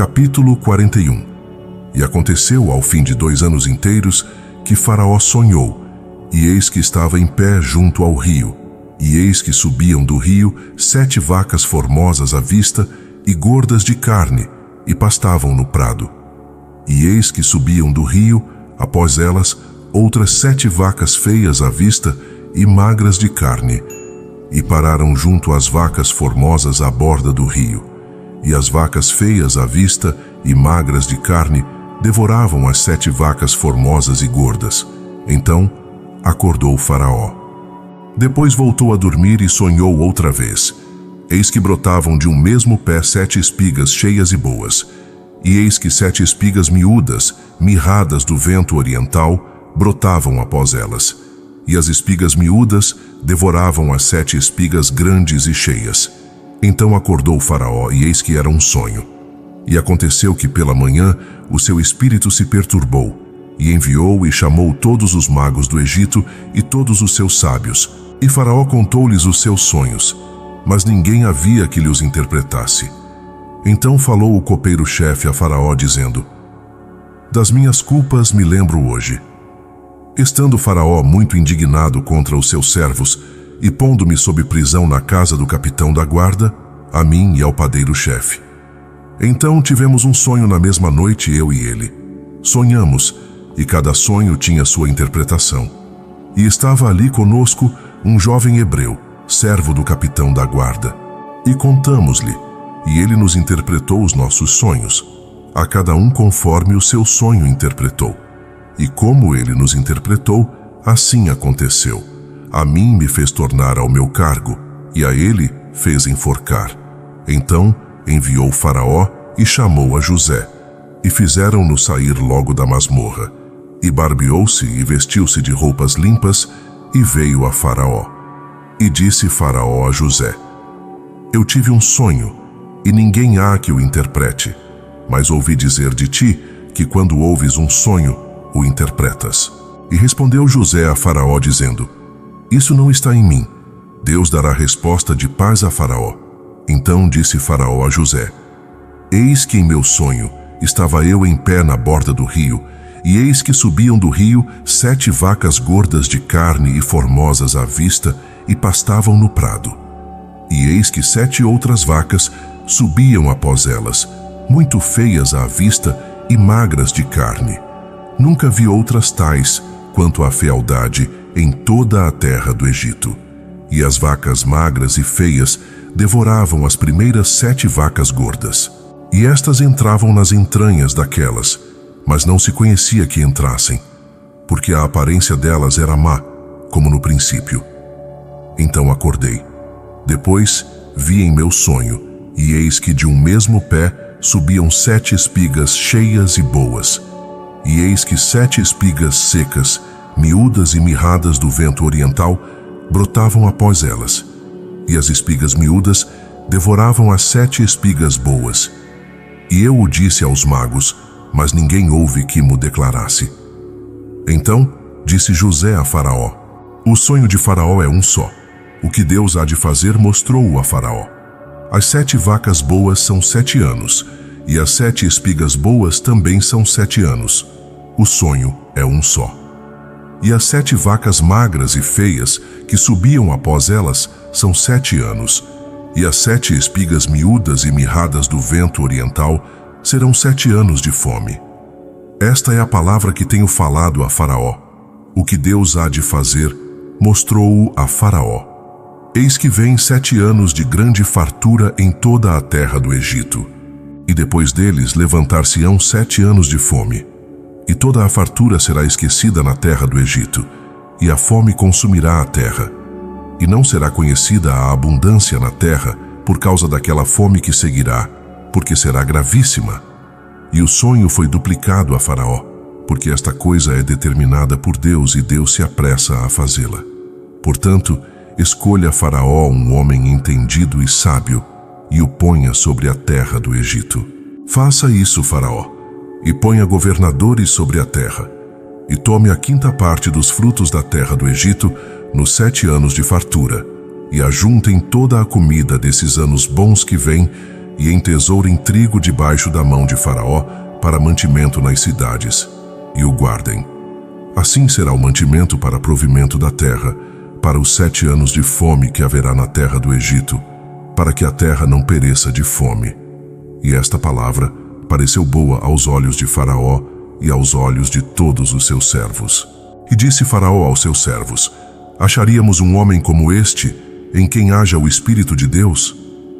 Capítulo 41. E aconteceu, ao fim de 2 anos inteiros, que Faraó sonhou, e eis que estava em pé junto ao rio, e eis que subiam do rio 7 vacas formosas à vista e gordas de carne, e pastavam no prado. E eis que subiam do rio, após elas, outras 7 vacas feias à vista e magras de carne, e pararam junto às vacas formosas à borda do rio. E as vacas feias à vista e magras de carne devoravam as 7 vacas formosas e gordas. Então acordou Faraó. Depois voltou a dormir e sonhou outra vez. Eis que brotavam de um mesmo pé 7 espigas cheias e boas. E eis que 7 espigas miúdas, mirradas do vento oriental, brotavam após elas. E as espigas miúdas devoravam as 7 espigas grandes e cheias. Então acordou Faraó, e eis que era um sonho. E aconteceu que pela manhã o seu espírito se perturbou, e enviou e chamou todos os magos do Egito e todos os seus sábios. E Faraó contou-lhes os seus sonhos, mas ninguém havia que lhe os interpretasse. Então falou o copeiro-chefe a Faraó, dizendo: Das minhas culpas me lembro hoje. Estando Faraó muito indignado contra os seus servos, e pondo-me sob prisão na casa do capitão da guarda, a mim e ao padeiro-chefe. Então tivemos um sonho na mesma noite, eu e ele. Sonhamos, e cada sonho tinha sua interpretação. E estava ali conosco um jovem hebreu, servo do capitão da guarda. E contamos-lhe, e ele nos interpretou os nossos sonhos, a cada um conforme o seu sonho interpretou. E como ele nos interpretou, assim aconteceu. A mim me fez tornar ao meu cargo, e a ele fez enforcar. Então enviou Faraó e chamou a José, e fizeram-no sair logo da masmorra. E barbeou-se e vestiu-se de roupas limpas, e veio a Faraó. E disse Faraó a José: Eu tive um sonho, e ninguém há que o interprete, mas ouvi dizer de ti que quando ouves um sonho, o interpretas. E respondeu José a Faraó, dizendo: Isso não está em mim. Deus dará resposta de paz a Faraó. Então disse Faraó a José: Eis que em meu sonho estava eu em pé na borda do rio, e eis que subiam do rio 7 vacas gordas de carne e formosas à vista, e pastavam no prado. E eis que 7 outras vacas subiam após elas, muito feias à vista e magras de carne. Nunca vi outras tais quanto à fealdade em toda a terra do Egito. E as vacas magras e feias devoravam as primeiras 7 vacas gordas. E estas entravam nas entranhas daquelas, mas não se conhecia que entrassem, porque a aparência delas era má, como no princípio. Então acordei. Depois vi em meu sonho, e eis que de um mesmo pé subiam 7 espigas cheias e boas. E eis que 7 espigas secas, miúdas e mirradas do vento oriental, brotavam após elas. E as espigas miúdas devoravam as 7 espigas boas. E eu o disse aos magos, mas ninguém houve que mo declarasse. Então disse José a Faraó: O sonho de Faraó é um só. O que Deus há de fazer mostrou-o a Faraó. As 7 vacas boas são 7 anos, e as 7 espigas boas também são 7 anos. O sonho é um só. E as 7 vacas magras e feias, que subiam após elas, são 7 anos. E as 7 espigas miúdas e mirradas do vento oriental serão 7 anos de fome. Esta é a palavra que tenho falado a Faraó. O que Deus há de fazer, mostrou-o a Faraó. Eis que vem 7 anos de grande fartura em toda a terra do Egito. E depois deles levantar-se-ão 7 anos de fome. E toda a fartura será esquecida na terra do Egito, e a fome consumirá a terra. E não será conhecida a abundância na terra por causa daquela fome que seguirá, porque será gravíssima. E o sonho foi duplicado a Faraó, porque esta coisa é determinada por Deus e Deus se apressa a fazê-la. Portanto, escolha Faraó um homem entendido e sábio, e o ponha sobre a terra do Egito. Faça isso, Faraó, e ponha governadores sobre a terra, e tome a 5ª parte dos frutos da terra do Egito nos 7 anos de fartura, e ajuntem toda a comida desses anos bons que vêm, e entesourem trigo debaixo da mão de Faraó para mantimento nas cidades, e o guardem. Assim será o mantimento para provimento da terra, para os 7 anos de fome que haverá na terra do Egito, para que a terra não pereça de fome. E esta palavra pareceu boa aos olhos de Faraó e aos olhos de todos os seus servos. E disse Faraó aos seus servos: acharíamos um homem como este, em quem haja o Espírito de Deus?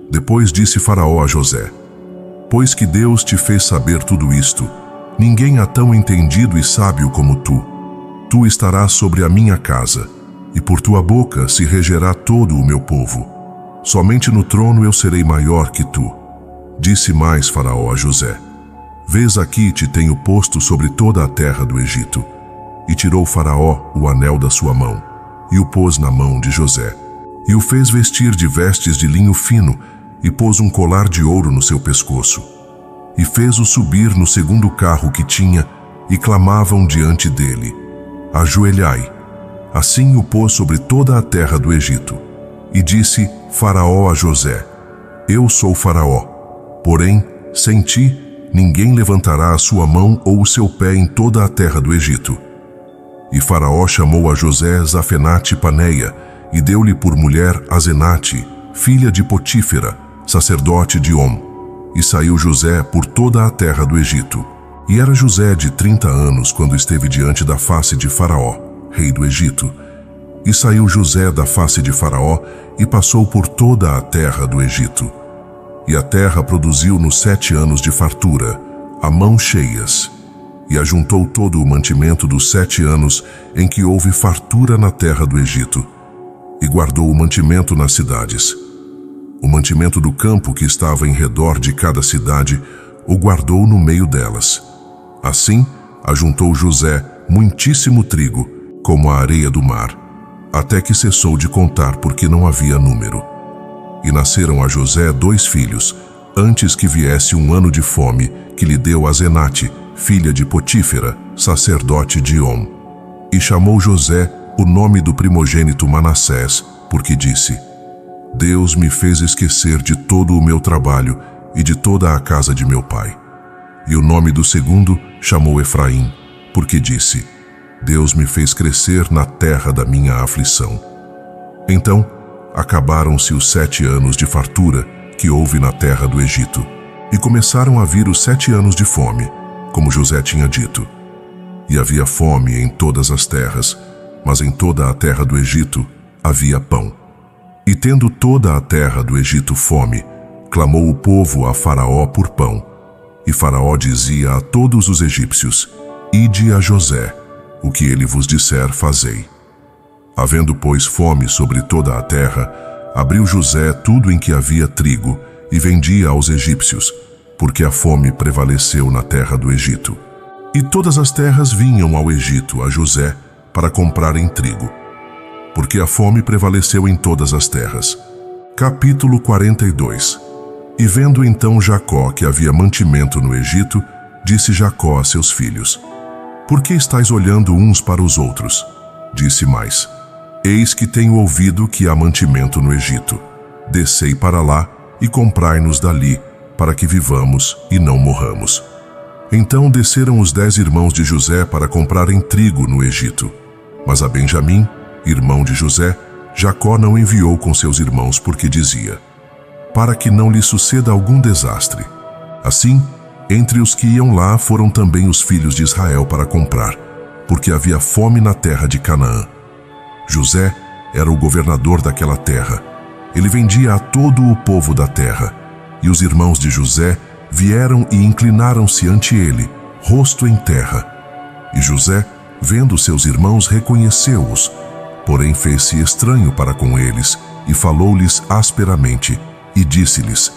Depois disse Faraó a José: pois que Deus te fez saber tudo isto, ninguém há tão entendido e sábio como tu. Tu estarás sobre a minha casa, e por tua boca se regerá todo o meu povo. Somente no trono eu serei maior que tu. Disse mais Faraó a José: vês aqui te tenho posto sobre toda a terra do Egito. E tirou Faraó o anel da sua mão, e o pôs na mão de José. E o fez vestir de vestes de linho fino, e pôs um colar de ouro no seu pescoço. E fez-o subir no segundo carro que tinha, e clamavam diante dele: ajoelhai. Assim o pôs sobre toda a terra do Egito. E disse Faraó a José: eu sou Faraó, porém, sem ti, ninguém levantará a sua mão ou o seu pé em toda a terra do Egito. E Faraó chamou a José Zafenate-Paneia, e deu-lhe por mulher Azenate, filha de Potífera, sacerdote de On. E saiu José por toda a terra do Egito. E era José de 30 anos quando esteve diante da face de Faraó, rei do Egito. E saiu José da face de Faraó e passou por toda a terra do Egito. E a terra produziu nos 7 anos de fartura, a mãos cheias. E ajuntou todo o mantimento dos 7 anos em que houve fartura na terra do Egito. E guardou o mantimento nas cidades. O mantimento do campo que estava em redor de cada cidade o guardou no meio delas. Assim, ajuntou José muitíssimo trigo, como a areia do mar, até que cessou de contar porque não havia número. E nasceram a José 2 filhos, antes que viesse um ano de fome que lhe deu Azenate, filha de Potífera, sacerdote de On. E chamou José o nome do primogênito Manassés, porque disse: Deus me fez esquecer de todo o meu trabalho e de toda a casa de meu pai. E o nome do segundo chamou Efraim, porque disse: Deus me fez crescer na terra da minha aflição. Então, acabaram-se os 7 anos de fartura que houve na terra do Egito, e começaram a vir os 7 anos de fome, como José tinha dito. E havia fome em todas as terras, mas em toda a terra do Egito havia pão. E tendo toda a terra do Egito fome, clamou o povo a Faraó por pão. E Faraó dizia a todos os egípcios: Ide a José, o que ele vos disser, fazei. Havendo, pois, fome sobre toda a terra, abriu José tudo em que havia trigo e vendia aos egípcios, porque a fome prevaleceu na terra do Egito. E todas as terras vinham ao Egito, a José, para comprarem trigo, porque a fome prevaleceu em todas as terras. Capítulo 42. E vendo então Jacó que havia mantimento no Egito, disse Jacó a seus filhos: Por que estáis olhando uns para os outros? Disse mais: Eis que tenho ouvido que há mantimento no Egito. Descei para lá e comprai-nos dali, para que vivamos e não morramos. Então desceram os 10 irmãos de José para comprarem trigo no Egito. Mas a Benjamim, irmão de José, Jacó não enviou com seus irmãos, porque dizia: Para que não lhe suceda algum desastre. Assim, entre os que iam lá foram também os filhos de Israel para comprar, porque havia fome na terra de Canaã. José era o governador daquela terra. Ele vendia a todo o povo da terra. E os irmãos de José vieram e inclinaram-se ante ele, rosto em terra. E José, vendo seus irmãos, reconheceu-os, porém fez-se estranho para com eles, e falou-lhes asperamente, e disse-lhes: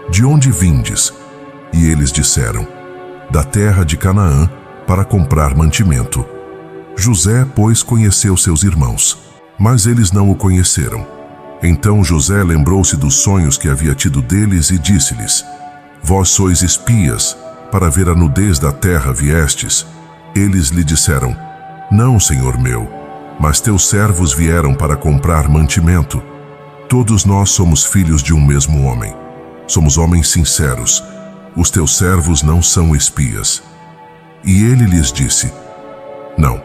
De onde vindes? E eles disseram: Da terra de Canaã, para comprar mantimento. José, pois, conheceu seus irmãos, mas eles não o conheceram. Então José lembrou-se dos sonhos que havia tido deles e disse-lhes: Vós sois espias, para ver a nudez da terra viestes. Eles lhe disseram: Não, senhor meu, mas teus servos vieram para comprar mantimento. Todos nós somos filhos de um mesmo homem. somos homens sinceros. Os teus servos não são espias. E ele lhes disse: Não.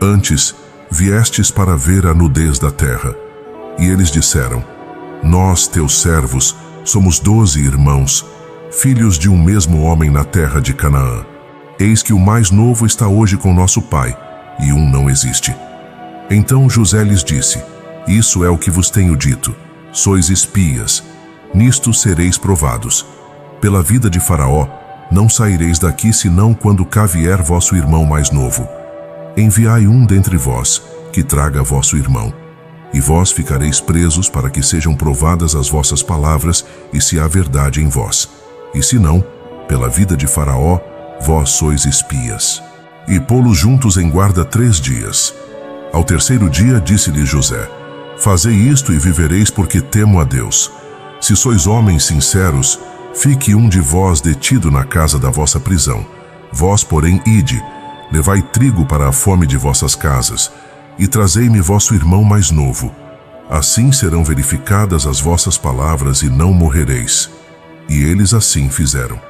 Antes, viestes para ver a nudez da terra. E eles disseram: Nós, teus servos, somos 12 irmãos, filhos de um mesmo homem na terra de Canaã. Eis que o mais novo está hoje com nosso pai, e um não existe. Então José lhes disse: Isso é o que vos tenho dito. Sois espias. Nisto sereis provados. Pela vida de Faraó, não saireis daqui senão quando cá vier vosso irmão mais novo. Enviai um dentre vós, que traga vosso irmão. E vós ficareis presos para que sejam provadas as vossas palavras e se há verdade em vós. E se não, pela vida de Faraó, vós sois espias. E pô-los juntos em guarda 3 dias. Ao terceiro dia disse-lhe José: Fazei isto e vivereis, porque temo a Deus. Se sois homens sinceros, fique um de vós detido na casa da vossa prisão. Vós, porém, ide, levai trigo para a fome de vossas casas, e trazei-me vosso irmão mais novo. Assim serão verificadas as vossas palavras e não morrereis. E eles assim fizeram.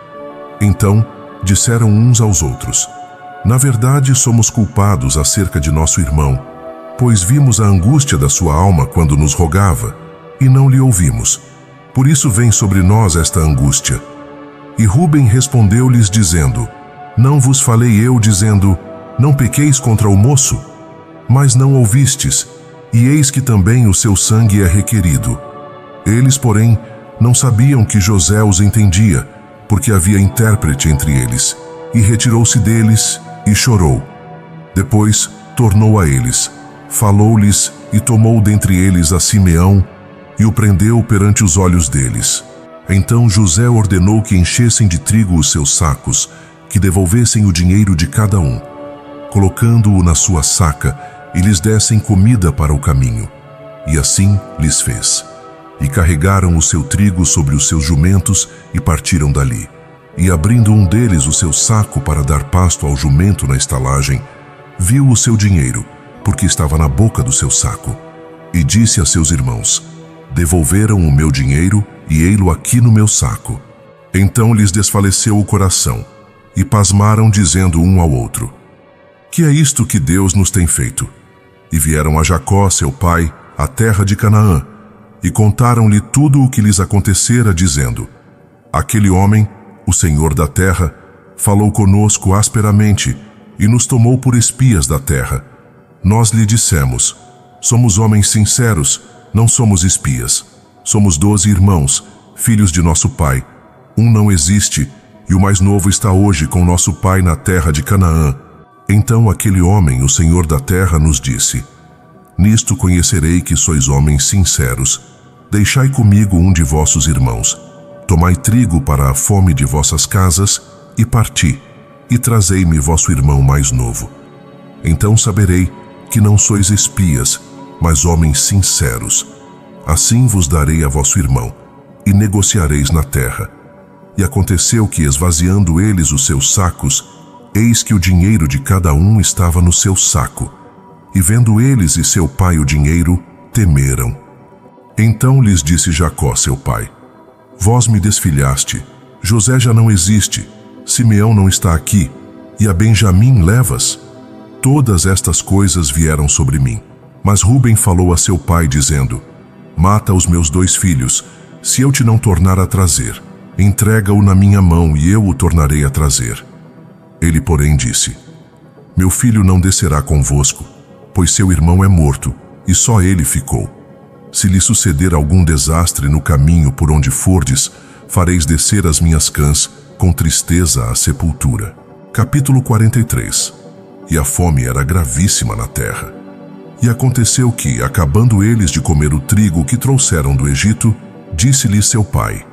Então disseram uns aos outros: Na verdade, somos culpados acerca de nosso irmão, pois vimos a angústia da sua alma quando nos rogava, e não lhe ouvimos. Por isso vem sobre nós esta angústia. E Rúben respondeu-lhes dizendo: Não vos falei eu, dizendo: Não pequeis contra o moço? Mas não ouvistes, e eis que também o seu sangue é requerido. Eles, porém, não sabiam que José os entendia, porque havia intérprete entre eles, e retirou-se deles e chorou. Depois tornou a eles, falou-lhes e tomou dentre eles a Simeão e o prendeu perante os olhos deles. Então José ordenou que enchessem de trigo os seus sacos, que devolvessem o dinheiro de cada um, colocando-o na sua saca, e lhes dessem comida para o caminho. E assim lhes fez. E carregaram o seu trigo sobre os seus jumentos e partiram dali. E abrindo um deles o seu saco para dar pasto ao jumento na estalagem, viu o seu dinheiro, porque estava na boca do seu saco. E disse a seus irmãos: Devolveram o meu dinheiro, e ei-lo aqui no meu saco. Então lhes desfaleceu o coração, e pasmaram, dizendo um ao outro: Que é isto que Deus nos tem feito? E vieram a Jacó, seu pai, à terra de Canaã, e contaram-lhe tudo o que lhes acontecera, dizendo: Aquele homem, o Senhor da terra, falou conosco asperamente, e nos tomou por espias da terra. Nós lhe dissemos: Somos homens sinceros, não somos espias. Somos 12 irmãos, filhos de nosso pai. Um não existe, e o mais novo está hoje com nosso pai na terra de Canaã. Então aquele homem, o Senhor da terra, nos disse: Nisto conhecerei que sois homens sinceros. Deixai comigo um de vossos irmãos. Tomai trigo para a fome de vossas casas, e parti, e trazei-me vosso irmão mais novo. Então saberei que não sois espias, mas homens sinceros. Assim vos darei a vosso irmão, e negociareis na terra. E aconteceu que, esvaziando eles os seus sacos, eis que o dinheiro de cada um estava no seu saco. E vendo eles e seu pai o dinheiro, temeram. Então lhes disse Jacó, seu pai: Vós me desfilhaste, José já não existe, Simeão não está aqui, e a Benjamim levas? Todas estas coisas vieram sobre mim. Mas Rúben falou a seu pai, dizendo: Mata os meus 2 filhos, se eu te não tornar a trazer. Entrega-o na minha mão, e eu o tornarei a trazer. Ele, porém, disse: Meu filho não descerá convosco, pois seu irmão é morto, e só ele ficou. Se lhe suceder algum desastre no caminho por onde fordes, fareis descer as minhas cãs com tristeza à sepultura. Capítulo 43. E a fome era gravíssima na terra. E aconteceu que, acabando eles de comer o trigo que trouxeram do Egito, disse-lhe seu pai: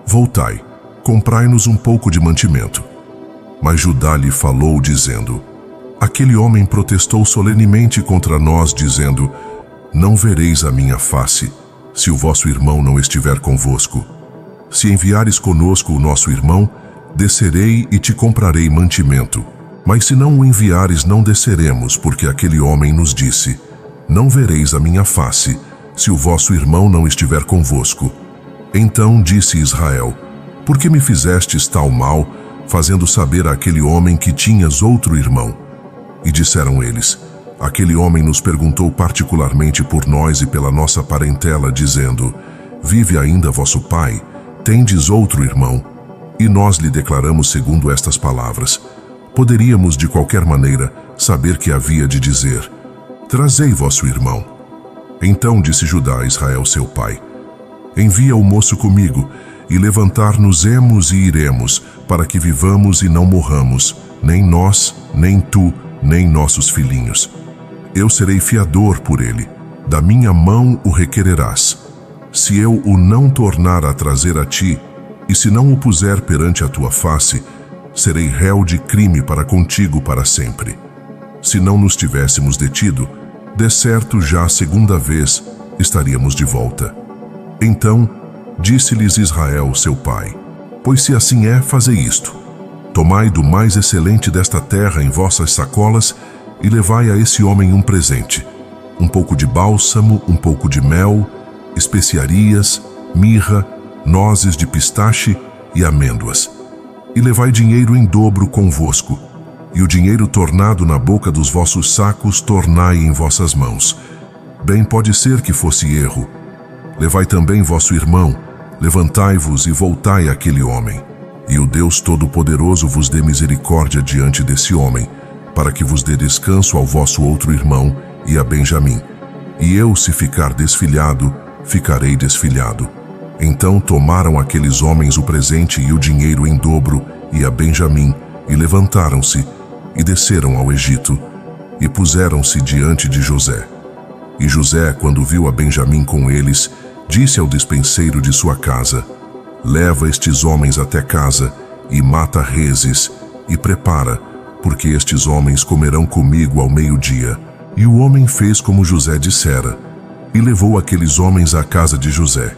Voltai, comprai-nos um pouco de mantimento. Mas Judá lhe falou, dizendo: Aquele homem protestou solenemente contra nós, dizendo: Não vereis a minha face, se o vosso irmão não estiver convosco. Se enviares conosco o nosso irmão, descerei e te comprarei mantimento. Mas se não o enviares, não desceremos, porque aquele homem nos disse: Não vereis a minha face, se o vosso irmão não estiver convosco. Então disse Israel: por que me fizestes tal mal, fazendo saber àquele homem que tinhas outro irmão? E disseram eles: aquele homem nos perguntou particularmente por nós e pela nossa parentela, dizendo: vive ainda vosso pai? Tendes outro irmão? E nós lhe declaramos segundo estas palavras. Poderíamos, de qualquer maneira, saber que havia de dizer: trazei vosso irmão. Então disse Judá a Israel seu pai: envia o moço comigo, e levantar-nos-emos e iremos, para que vivamos e não morramos, nem nós, nem tu, nem nossos filhinhos. Eu serei fiador por ele, da minha mão o requererás. Se eu o não tornar a trazer a ti, e se não o puser perante a tua face, serei réu de crime para contigo para sempre. Se não nos tivéssemos detido, de certo já a segunda vez estaríamos de volta. Então disse-lhes Israel seu pai: pois se assim é, fazei isto: tomai do mais excelente desta terra em vossas sacolas e levai a esse homem um presente: um pouco de bálsamo, um pouco de mel, especiarias, mirra, nozes de pistache e amêndoas. E levai dinheiro em dobro convosco, e o dinheiro tornado na boca dos vossos sacos tornai em vossas mãos. Bem pode ser que fosse erro. Levai também vosso irmão, levantai-vos e voltai àquele homem. E o Deus Todo-Poderoso vos dê misericórdia diante desse homem, para que vos dê descanso ao vosso outro irmão e a Benjamim. E eu, se ficar desfilhado, ficarei desfilhado. Então tomaram aqueles homens o presente e o dinheiro em dobro e a Benjamim, e levantaram-se, e desceram ao Egito, e puseram-se diante de José. E José, quando viu a Benjamim com eles, disse ao despenseiro de sua casa: leva estes homens até casa, e mata reses, e prepara, porque estes homens comerão comigo ao meio-dia. E o homem fez como José dissera, e levou aqueles homens à casa de José.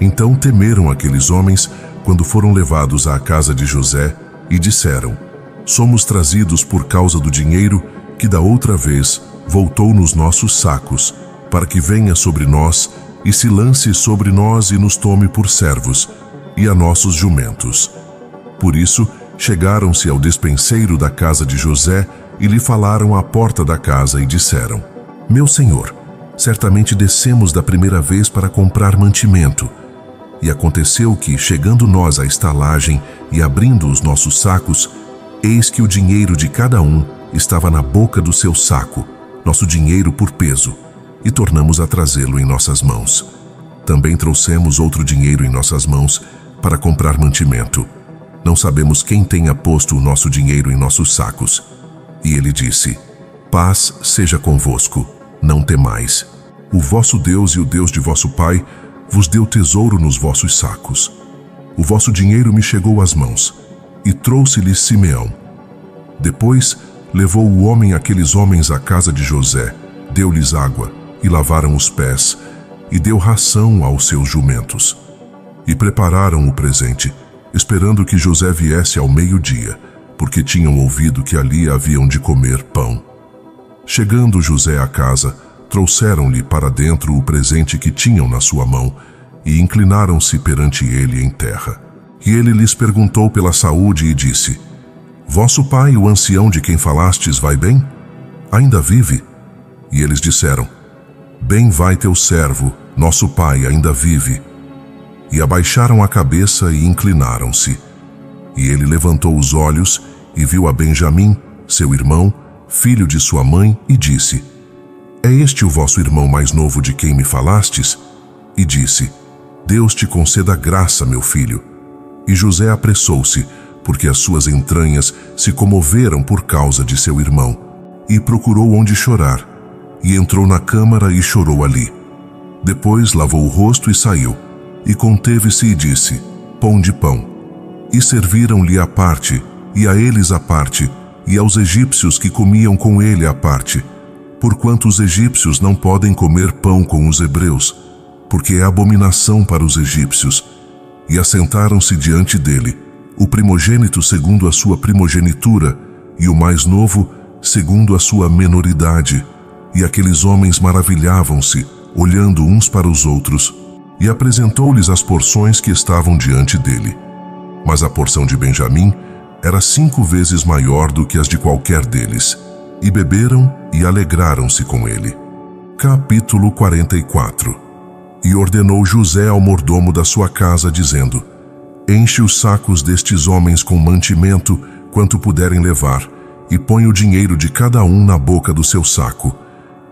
Então temeram aqueles homens quando foram levados à casa de José, e disseram: somos trazidos por causa do dinheiro que da outra vez voltou nos nossos sacos, para que venha sobre nós e se lance sobre nós e nos tome por servos, e a nossos jumentos. Por isso chegaram-se ao despenseiro da casa de José e lhe falaram à porta da casa e disseram: meu senhor, certamente descemos da primeira vez para comprar mantimento. E aconteceu que, chegando nós à estalagem e abrindo os nossos sacos, eis que o dinheiro de cada um estava na boca do seu saco, nosso dinheiro por peso, e tornamos a trazê-lo em nossas mãos. Também trouxemos outro dinheiro em nossas mãos para comprar mantimento. Não sabemos quem tenha posto o nosso dinheiro em nossos sacos. E ele disse: paz seja convosco, não temais. O vosso Deus e o Deus de vosso pai vos deu tesouro nos vossos sacos. O vosso dinheiro me chegou às mãos, e trouxe-lhes Simeão. Depois levou o homem aqueles homens à casa de José, deu-lhes água, e lavaram os pés, e deu ração aos seus jumentos. E prepararam o presente, esperando que José viesse ao meio-dia, porque tinham ouvido que ali haviam de comer pão. Chegando José à casa, trouxeram-lhe para dentro o presente que tinham na sua mão, e inclinaram-se perante ele em terra. E ele lhes perguntou pela saúde e disse: vosso pai, o ancião de quem falastes, vai bem? Ainda vive? E eles disseram: bem vai teu servo, nosso pai ainda vive. E abaixaram a cabeça e inclinaram-se. E ele levantou os olhos e viu a Benjamim, seu irmão, filho de sua mãe, e disse: é este o vosso irmão mais novo de quem me falastes? E disse: Deus te conceda graça, meu filho. E José apressou-se, porque as suas entranhas se comoveram por causa de seu irmão, e procurou onde chorar, e entrou na câmara e chorou ali. Depois lavou o rosto e saiu, e conteve-se e disse: pão de pão. E serviram-lhe à parte, e a eles à parte, e aos egípcios que comiam com ele à parte, porquanto os egípcios não podem comer pão com os hebreus, porque é abominação para os egípcios. E assentaram-se diante dele, o primogênito segundo a sua primogenitura, e o mais novo segundo a sua menoridade. E aqueles homens maravilhavam-se, olhando uns para os outros. e apresentou-lhes as porções que estavam diante dele. Mas a porção de Benjamim era 5 vezes maior do que as de qualquer deles, e beberam e alegraram-se com ele. Capítulo 44. E ordenou José ao mordomo da sua casa, dizendo: Enche os sacos destes homens com mantimento, quanto puderem levar, e põe o dinheiro de cada um na boca do seu saco.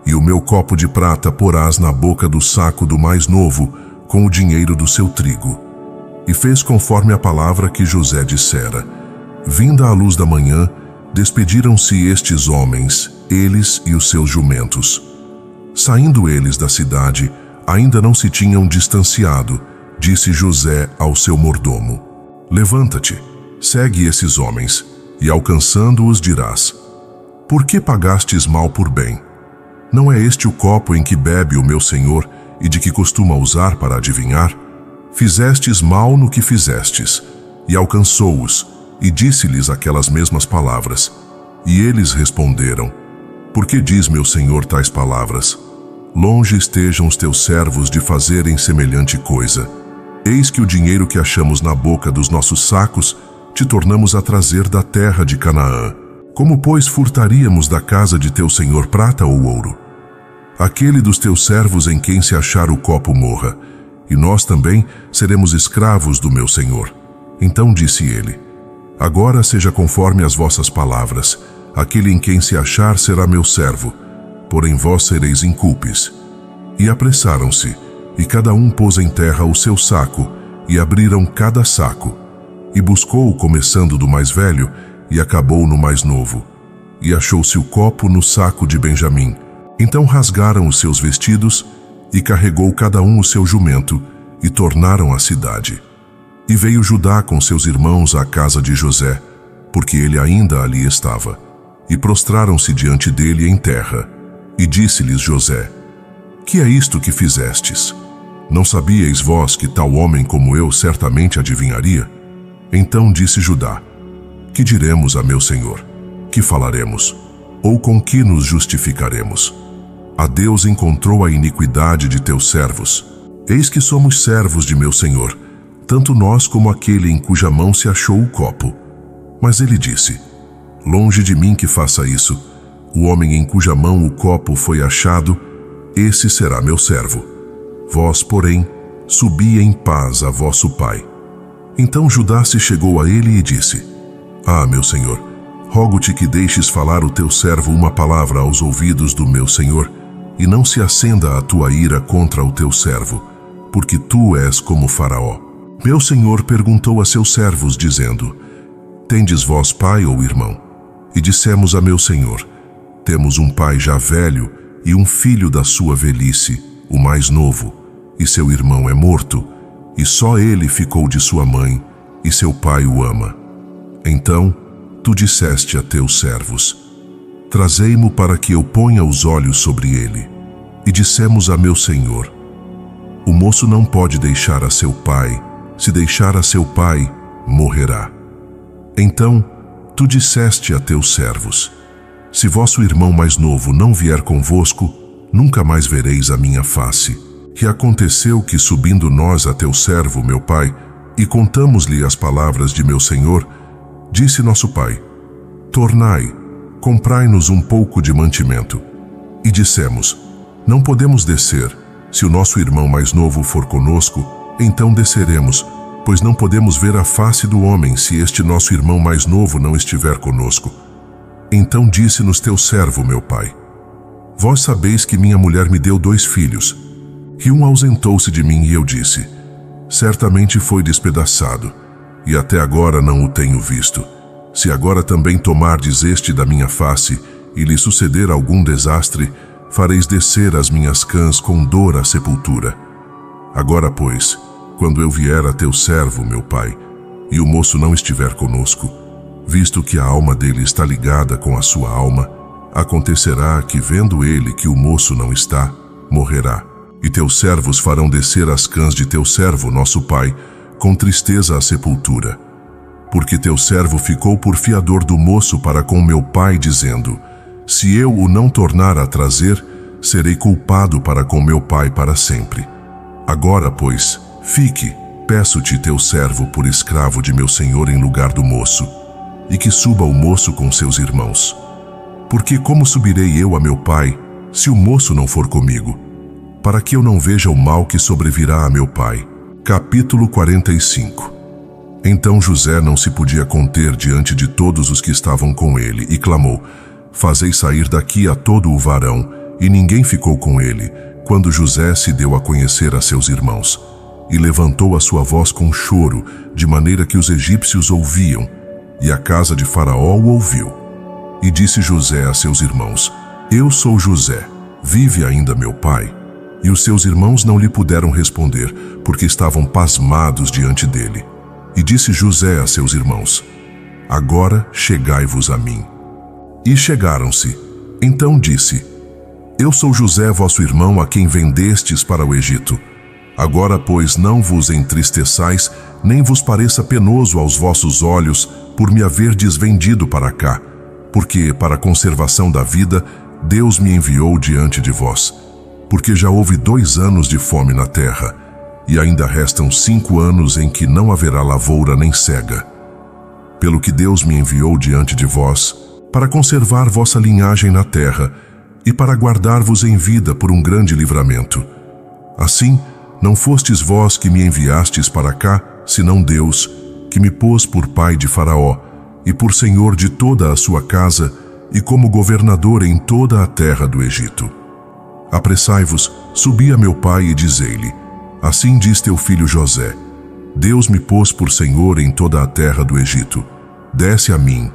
E o meu copo de prata porás na boca do saco do mais novo, com o dinheiro do seu trigo. E fez conforme a palavra que José dissera. Vinda a luz da manhã, despediram-se estes homens, eles e os seus jumentos. Saindo eles da cidade, ainda não se tinham distanciado, disse José ao seu mordomo: Levanta-te, segue esses homens, e alcançando-os dirás: Por que pagastes mal por bem? Não é este o copo em que bebe o meu senhor e de que costuma usar para adivinhar? Fizestes mal no que fizestes. E alcançou-os, e disse-lhes aquelas mesmas palavras. E eles responderam: Por que diz meu senhor tais palavras? Longe estejam os teus servos de fazerem semelhante coisa. Eis que o dinheiro que achamos na boca dos nossos sacos te tornamos a trazer da terra de Canaã. Como, pois, furtaríamos da casa de teu senhor prata ou ouro? Aquele dos teus servos em quem se achar o copo morra, e nós também seremos escravos do meu senhor. Então disse ele: Agora seja conforme as vossas palavras. Aquele em quem se achar será meu servo, porém vós sereis incúlpes. E apressaram-se, e cada um pôs em terra o seu saco, e abriram cada saco. E buscou, começando do mais velho, e acabou no mais novo. E achou-se o copo no saco de Benjamim. Então rasgaram os seus vestidos, e carregou cada um o seu jumento, e tornaram à cidade. E veio Judá com seus irmãos à casa de José, porque ele ainda ali estava. E prostraram-se diante dele em terra. E disse-lhes José: Que é isto que fizestes? Não sabíeis vós que tal homem como eu certamente adivinharia? Então disse Judá: Que diremos a meu senhor? Que falaremos? Ou com que nos justificaremos? A Deus encontrou a iniquidade de teus servos. Eis que somos servos de meu senhor, tanto nós como aquele em cuja mão se achou o copo. Mas ele disse: Longe de mim que faça isso. O homem em cuja mão o copo foi achado, esse será meu servo. Vós, porém, subi em paz a vosso pai. Então Judá se chegou a ele e disse: Ah, meu senhor, rogo-te que deixes falar o teu servo uma palavra aos ouvidos do meu senhor, e não se acenda a tua ira contra o teu servo, porque tu és como Faraó. Meu senhor perguntou a seus servos, dizendo: Tendes vós pai ou irmão? E dissemos a meu senhor: Temos um pai já velho e um filho da sua velhice, o mais novo, e seu irmão é morto, e só ele ficou de sua mãe, e seu pai o ama. Então tu disseste a teus servos: Trazei-mo para que eu ponha os olhos sobre ele. E dissemos a meu senhor: O moço não pode deixar a seu pai, se deixar a seu pai, morrerá. Então tu disseste a teus servos: Se vosso irmão mais novo não vier convosco, nunca mais vereis a minha face. E aconteceu que, subindo nós a teu servo, meu pai, e contamos-lhe as palavras de meu senhor, disse nosso pai: Tornai, comprai-nos um pouco de mantimento. E dissemos: Não podemos descer. Se o nosso irmão mais novo for conosco, então desceremos, pois não podemos ver a face do homem se este nosso irmão mais novo não estiver conosco. Então disse-nos teu servo, meu pai: Vós sabeis que minha mulher me deu 2 filhos, e um ausentou-se de mim, e eu disse: Certamente foi despedaçado, e até agora não o tenho visto. Se agora também tomardes este da minha face, e lhe suceder algum desastre, fareis descer as minhas cãs com dor à sepultura. Agora, pois, quando eu vier a teu servo, meu pai, e o moço não estiver conosco, visto que a alma dele está ligada com a sua alma, acontecerá que, vendo ele que o moço não está, morrerá. E teus servos farão descer as cãs de teu servo, nosso pai, com tristeza à sepultura. Porque teu servo ficou por fiador do moço para com meu pai, dizendo: Se eu o não tornar a trazer, serei culpado para com meu pai para sempre. Agora, pois, fique, peço-te teu servo por escravo de meu senhor em lugar do moço, e que suba o moço com seus irmãos. Porque como subirei eu a meu pai, se o moço não for comigo, para que eu não veja o mal que sobrevirá a meu pai? Capítulo 45. Então José não se podia conter diante de todos os que estavam com ele, e clamou: fazei sair daqui a todo o varão, e ninguém ficou com ele, quando José se deu a conhecer a seus irmãos. E levantou a sua voz com choro, de maneira que os egípcios ouviam, e a casa de Faraó o ouviu. E disse José a seus irmãos: eu sou José, vive ainda meu pai? E os seus irmãos não lhe puderam responder, porque estavam pasmados diante dele. E disse José a seus irmãos: agora chegai-vos a mim. E chegaram-se. Então disse: eu sou José, vosso irmão, a quem vendestes para o Egito. Agora, pois, não vos entristeçais, nem vos pareça penoso aos vossos olhos por me haverdes vendido para cá, porque, para a conservação da vida, Deus me enviou diante de vós. Porque já houve 2 anos de fome na terra, e ainda restam 5 anos em que não haverá lavoura nem cega. Pelo que Deus me enviou diante de vós, para conservar vossa linhagem na terra, e para guardar-vos em vida por um grande livramento. Assim, não fostes vós que me enviastes para cá, senão Deus, que me pôs por pai de Faraó, e por senhor de toda a sua casa, e como governador em toda a terra do Egito. Apressai-vos, subi a meu pai e dizei-lhe: assim diz teu filho José: Deus me pôs por senhor em toda a terra do Egito. Desce a mim,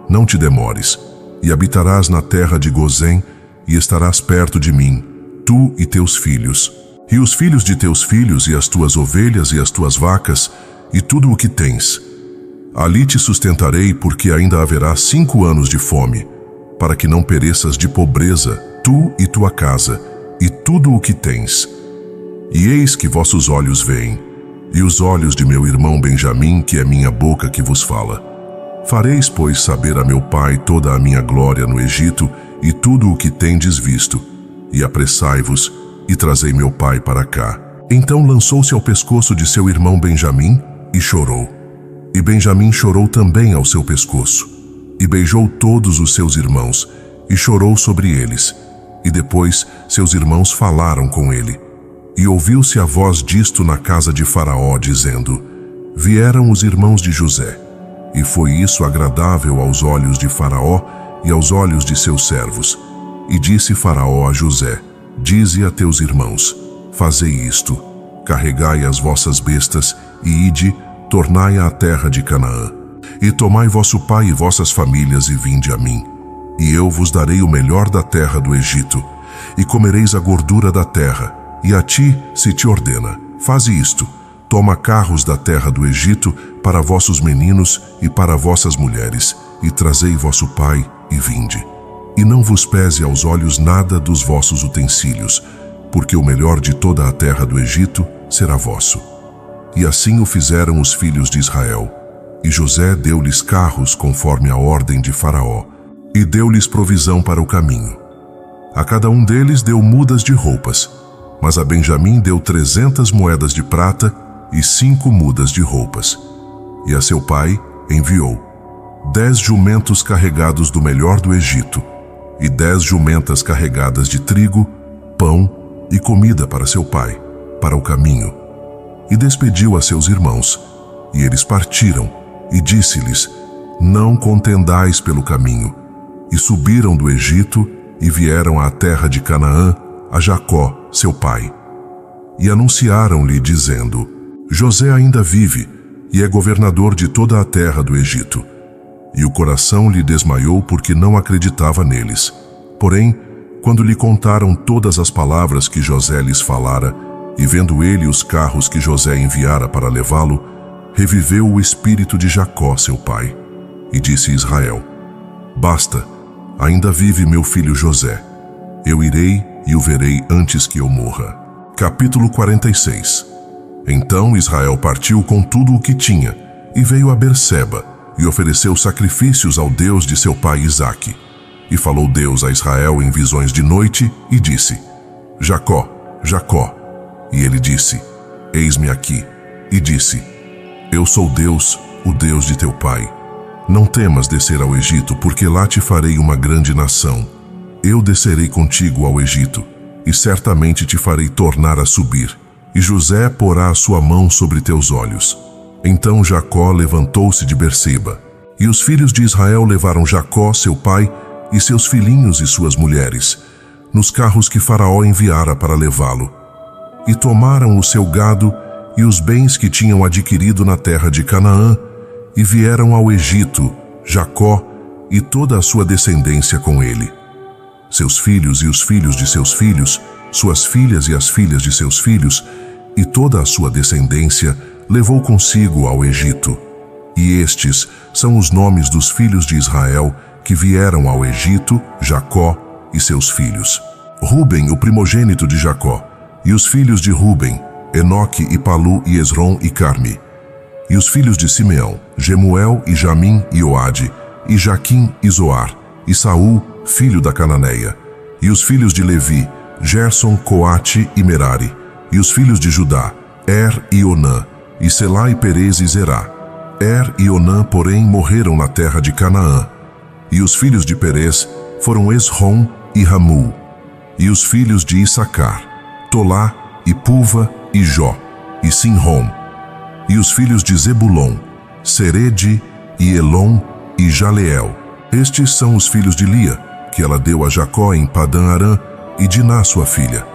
não te demores, e habitarás na terra de Gozém, e estarás perto de mim, tu e teus filhos, e os filhos de teus filhos, e as tuas ovelhas e as tuas vacas, e tudo o que tens. Ali te sustentarei, porque ainda haverá 5 anos de fome, para que não pereças de pobreza, tu e tua casa, e tudo o que tens. E eis que vossos olhos veem, e os olhos de meu irmão Benjamim, que é minha boca que vos fala. Fareis, pois, saber a meu pai toda a minha glória no Egito, e tudo o que tendes visto, e apressai-vos, e trazei meu pai para cá. Então lançou-se ao pescoço de seu irmão Benjamim, e chorou. E Benjamim chorou também ao seu pescoço, e beijou todos os seus irmãos, e chorou sobre eles. E depois seus irmãos falaram com ele. E ouviu-se a voz disto na casa de Faraó, dizendo: vieram os irmãos de José. E foi isso agradável aos olhos de Faraó e aos olhos de seus servos. E disse Faraó a José: dize a teus irmãos: fazei isto, carregai as vossas bestas, e ide, tornai à terra de Canaã. E tomai vosso pai e vossas famílias, e vinde a mim. E eu vos darei o melhor da terra do Egito, e comereis a gordura da terra. E a ti se te ordena: faze isto, toma carros da terra do Egito para vossos meninos e para vossas mulheres, e trazei vosso pai, e vinde. E não vos pese aos olhos nada dos vossos utensílios, porque o melhor de toda a terra do Egito será vosso. E assim o fizeram os filhos de Israel. E José deu-lhes carros conforme a ordem de Faraó, e deu-lhes provisão para o caminho. A cada um deles deu mudas de roupas, mas a Benjamim deu 300 moedas de prata e 5 mudas de roupas. E a seu pai enviou 10 jumentos carregados do melhor do Egito, e 10 jumentas carregadas de trigo, pão e comida para seu pai, para o caminho. E despediu a seus irmãos, e eles partiram, e disse-lhes: não contendais pelo caminho. E subiram do Egito, e vieram à terra de Canaã, a Jacó, seu pai. E anunciaram-lhe, dizendo: José ainda vive, e é governador de toda a terra do Egito. E o coração lhe desmaiou, porque não acreditava neles. Porém, quando lhe contaram todas as palavras que José lhes falara, e vendo ele os carros que José enviara para levá-lo, reviveu o espírito de Jacó, seu pai. E disse Israel: basta, ainda vive meu filho José. Eu irei e o verei antes que eu morra. Capítulo 46. Então Israel partiu com tudo o que tinha, e veio a Berseba, e ofereceu sacrifícios ao Deus de seu pai Isaque. E falou Deus a Israel em visões de noite, e disse: Jacó, Jacó. E ele disse: Eis-me aqui. E disse: Eu sou Deus, o Deus de teu pai. Não temas descer ao Egito, porque lá te farei uma grande nação. Eu descerei contigo ao Egito, e certamente te farei tornar a subir. E José porá a sua mão sobre teus olhos. Então Jacó levantou-se de Berseba. E os filhos de Israel levaram Jacó, seu pai, e seus filhinhos e suas mulheres, nos carros que Faraó enviara para levá-lo. E tomaram o seu gado e os bens que tinham adquirido na terra de Canaã, e vieram ao Egito, Jacó e toda a sua descendência com ele. Seus filhos e os filhos de seus filhos, suas filhas e as filhas de seus filhos, e toda a sua descendência levou consigo ao Egito. E estes são os nomes dos filhos de Israel que vieram ao Egito, Jacó e seus filhos. Ruben, o primogênito de Jacó, e os filhos de Ruben, Enoque e Palu e Esrom e Carmi. E os filhos de Simeão, Gemuel e Jamim e Oade, e Jaquim e Zoar, e Saul, filho da Cananeia. E os filhos de Levi, Gerson, Coate e Merari. E os filhos de Judá, e Onã, e Selá e Perez e Zerá. E Onã, porém, morreram na terra de Canaã. E os filhos de Perez foram Esrom e Ramul. E os filhos de Issacar, Tolá e Puva e Jó, e Sinrom. E os filhos de Zebulon, Serede e Elon e Jaleel. Estes são os filhos de Lia, que ela deu a Jacó em Padã-Arã, e Diná sua filha.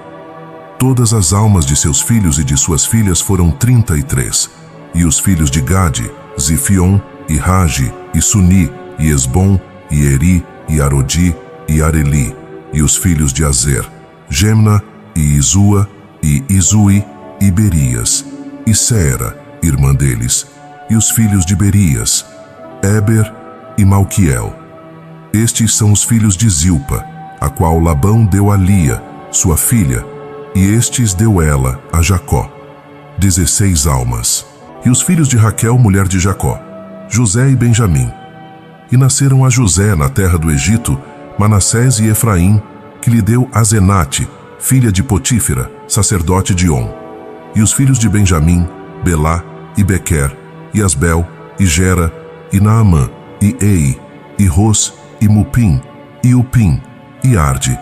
Todas as almas de seus filhos e de suas filhas foram 33. E os filhos de Gade, Zifion, e Rage, e Suni, e Esbom, e Eri, e Arodi, e Areli. E os filhos de Azer, Gemna, e Izua, e Izui, e Berias, e Seera, irmã deles. E os filhos de Berias, Eber e Malquiel. Estes são os filhos de Zilpa, a qual Labão deu a Lia, sua filha, e estes deu ela a Jacó. 16 almas. E os filhos de Raquel, mulher de Jacó, José e Benjamim. E nasceram a José na terra do Egito, Manassés e Efraim, que lhe deu Azenate, filha de Potífera, sacerdote de On. E os filhos de Benjamim, Belá e Bequer, e Asbel, e Gera, e Naamã, e Ei, e Ros, e Mupim, e Upim, e Arde.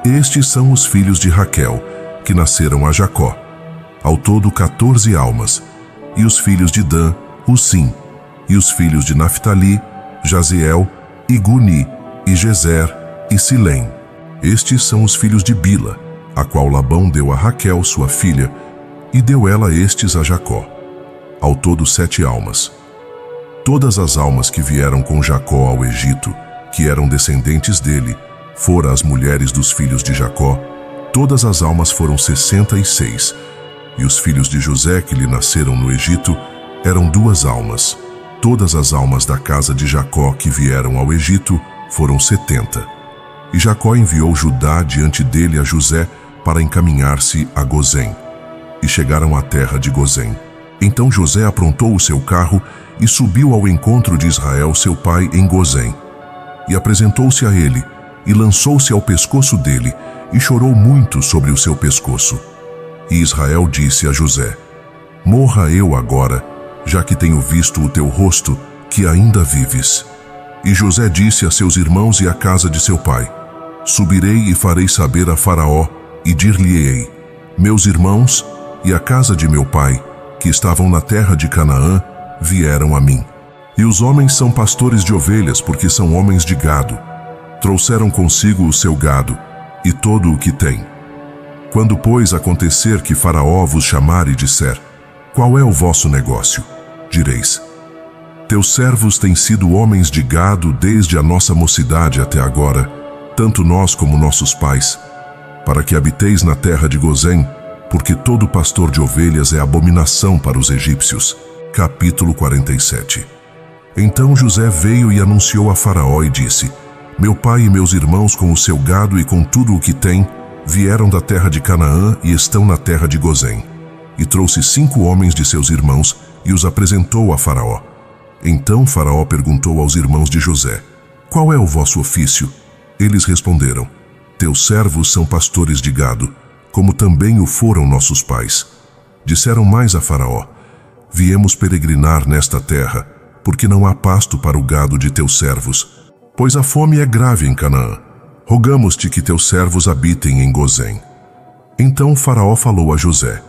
Estes são os filhos de Raquel, que nasceram a Jacó. Ao todo 14 almas. E os filhos de Dan, Usim. E os filhos de Naphtali, Jaziel, e Guni, e Gezer, e Silém. Estes são os filhos de Bila, a qual Labão deu a Raquel, sua filha, e deu ela estes a Jacó. Ao todo 7 almas. Todas as almas que vieram com Jacó ao Egito, que eram descendentes dele, fora as mulheres dos filhos de Jacó, todas as almas foram 66. E os filhos de José que lhe nasceram no Egito eram 2 almas. Todas as almas da casa de Jacó que vieram ao Egito foram 70. E Jacó enviou Judá diante dele a José para encaminhar-se a Gozém. E chegaram à terra de Gozém. Então José aprontou o seu carro e subiu ao encontro de Israel, seu pai, em Gozém. E apresentou-se a ele, e lançou-se ao pescoço dele, e chorou muito sobre o seu pescoço. E Israel disse a José: Morra eu agora, já que tenho visto o teu rosto, que ainda vives. E José disse a seus irmãos e à casa de seu pai: Subirei e farei saber a Faraó, e dir-lhe-ei: Meus irmãos e a casa de meu pai, que estavam na terra de Canaã, vieram a mim. E os homens são pastores de ovelhas, porque são homens de gado. Trouxeram consigo o seu gado, e todo o que tem. Quando, pois, acontecer que Faraó vos chamar e disser: Qual é o vosso negócio? Direis: Teus servos têm sido homens de gado desde a nossa mocidade até agora, tanto nós como nossos pais, para que habiteis na terra de Gozém, porque todo pastor de ovelhas é abominação para os egípcios. Capítulo 47. Então José veio e anunciou a Faraó e disse: Meu pai e meus irmãos com o seu gado e com tudo o que tem, vieram da terra de Canaã e estão na terra de Gozém. E trouxe 5 homens de seus irmãos e os apresentou a Faraó. Então Faraó perguntou aos irmãos de José: Qual é o vosso ofício? Eles responderam: Teus servos são pastores de gado. como também o foram nossos pais. Disseram mais a Faraó: viemos peregrinar nesta terra, porque não há pasto para o gado de teus servos, pois a fome é grave em Canaã. Rogamos-te que teus servos habitem em Gozém. Então Faraó falou a José: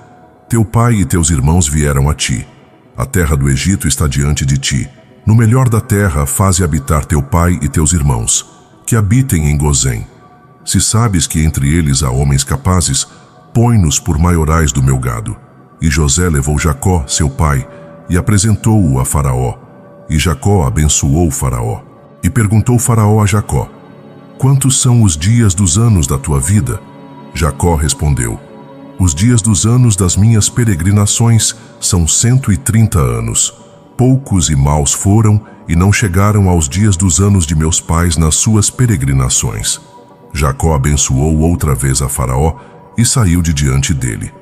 teu pai e teus irmãos vieram a ti. A terra do Egito está diante de ti. No melhor da terra faze habitar teu pai e teus irmãos, que habitem em Gozém. Se sabes que entre eles há homens capazes, põe-nos por maiorais do meu gado. E José levou Jacó, seu pai, e apresentou-o a Faraó. E Jacó abençoou Faraó. E perguntou Faraó a Jacó: quantos são os dias dos anos da tua vida? Jacó respondeu: os dias dos anos das minhas peregrinações são 130 anos. Poucos e maus foram, e não chegaram aos dias dos anos de meus pais nas suas peregrinações. Jacó abençoou outra vez a Faraó e saiu de diante dele.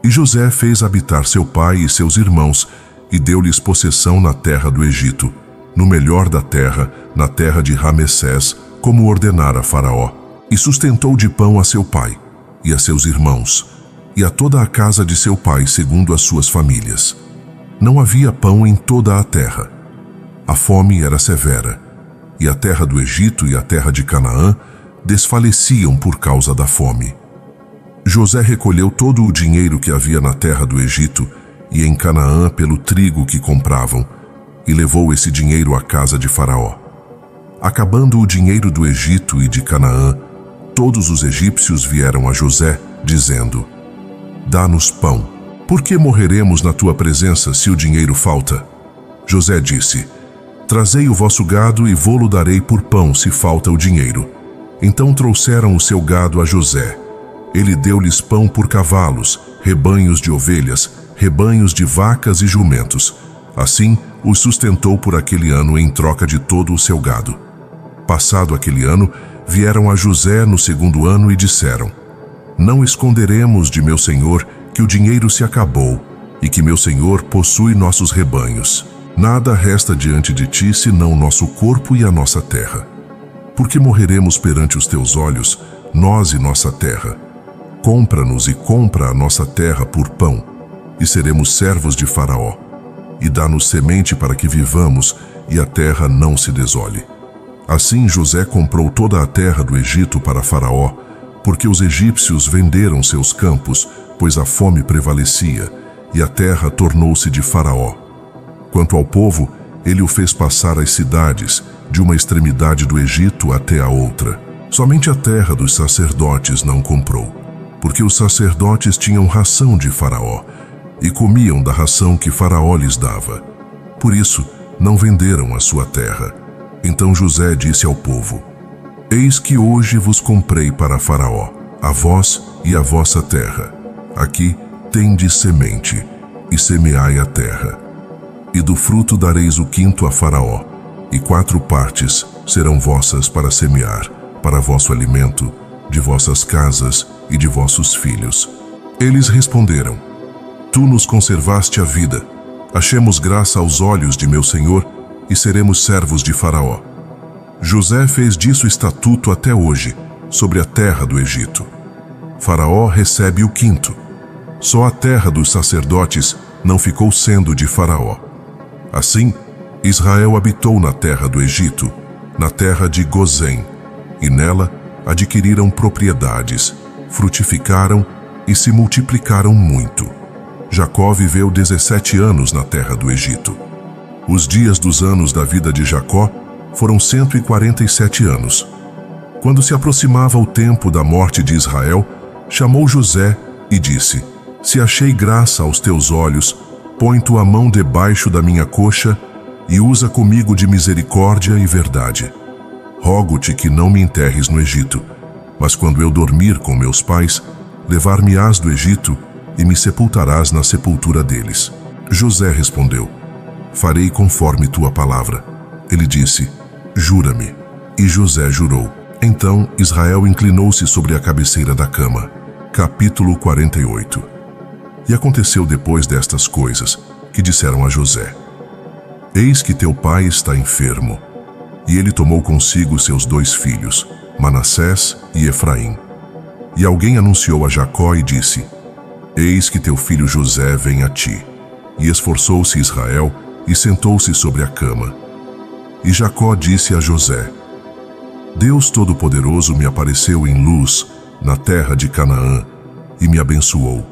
E José fez habitar seu pai e seus irmãos, e deu-lhes possessão na terra do Egito, no melhor da terra, na terra de Ramessés, como ordenara Faraó. E sustentou de pão a seu pai, e a seus irmãos, e a toda a casa de seu pai, segundo as suas famílias. Não havia pão em toda a terra. A fome era severa, e a terra do Egito e a terra de Canaã desfaleciam por causa da fome. José recolheu todo o dinheiro que havia na terra do Egito e em Canaã pelo trigo que compravam, e levou esse dinheiro à casa de Faraó. Acabando o dinheiro do Egito e de Canaã, todos os egípcios vieram a José, dizendo: dá-nos pão. Por que morreremos na tua presença se o dinheiro falta? José disse: trazei o vosso gado e vô-lo darei por pão se falta o dinheiro. Então trouxeram o seu gado a José. Ele deu-lhes pão por cavalos, rebanhos de ovelhas, rebanhos de vacas e jumentos. Assim, os sustentou por aquele ano em troca de todo o seu gado. Passado aquele ano, vieram a José no segundo ano e disseram: não esconderemos de meu senhor que o dinheiro se acabou e que meu senhor possui nossos rebanhos. Nada resta diante de ti senão nosso corpo e a nossa terra. Porque morreremos perante os teus olhos, nós e nossa terra. Compra-nos e compra a nossa terra por pão, e seremos servos de Faraó. E dá-nos semente para que vivamos e a terra não se desole. Assim José comprou toda a terra do Egito para Faraó, porque os egípcios venderam seus campos, pois a fome prevalecia, e a terra tornou-se de Faraó. Quanto ao povo, ele o fez passar as cidades, de uma extremidade do Egito até a outra. Somente a terra dos sacerdotes não comprou, porque os sacerdotes tinham ração de Faraó, e comiam da ração que Faraó lhes dava. Por isso, não venderam a sua terra. Então José disse ao povo: eis que hoje vos comprei para Faraó, a vós e a vossa terra. Aqui tendes semente, e semeai a terra. E do fruto dareis o quinto a Faraó, e 4 partes serão vossas para semear, para vosso alimento, de vossas casas e de vossos filhos. Eles responderam: tu nos conservaste a vida. Achemos graça aos olhos de meu senhor, e seremos servos de Faraó. José fez disso estatuto até hoje, sobre a terra do Egito. Faraó recebe o quinto. Só a terra dos sacerdotes não ficou sendo de Faraó. Assim, Israel habitou na terra do Egito, na terra de Gozém, e nela adquiriram propriedades, frutificaram e se multiplicaram muito. Jacó viveu 17 anos na terra do Egito. Os dias dos anos da vida de Jacó foram 147 anos. Quando se aproximava o tempo da morte de Israel, chamou José e disse: se achei graça aos teus olhos, põe tua mão debaixo da minha coxa e usa comigo de misericórdia e verdade. Rogo-te que não me enterres no Egito, mas quando eu dormir com meus pais, levar-me-ás do Egito e me sepultarás na sepultura deles. José respondeu: farei conforme tua palavra. Ele disse: jura-me. E José jurou. Então Israel inclinou-se sobre a cabeceira da cama. Capítulo 48. E aconteceu depois destas coisas, que disseram a José: eis que teu pai está enfermo. E ele tomou consigo seus 2 filhos, Manassés e Efraim. E alguém anunciou a Jacó e disse: Eis que teu filho José vem a ti. E esforçou-se Israel e sentou-se sobre a cama. E Jacó disse a José: Deus Todo-Poderoso me apareceu em luz na terra de Canaã e me abençoou,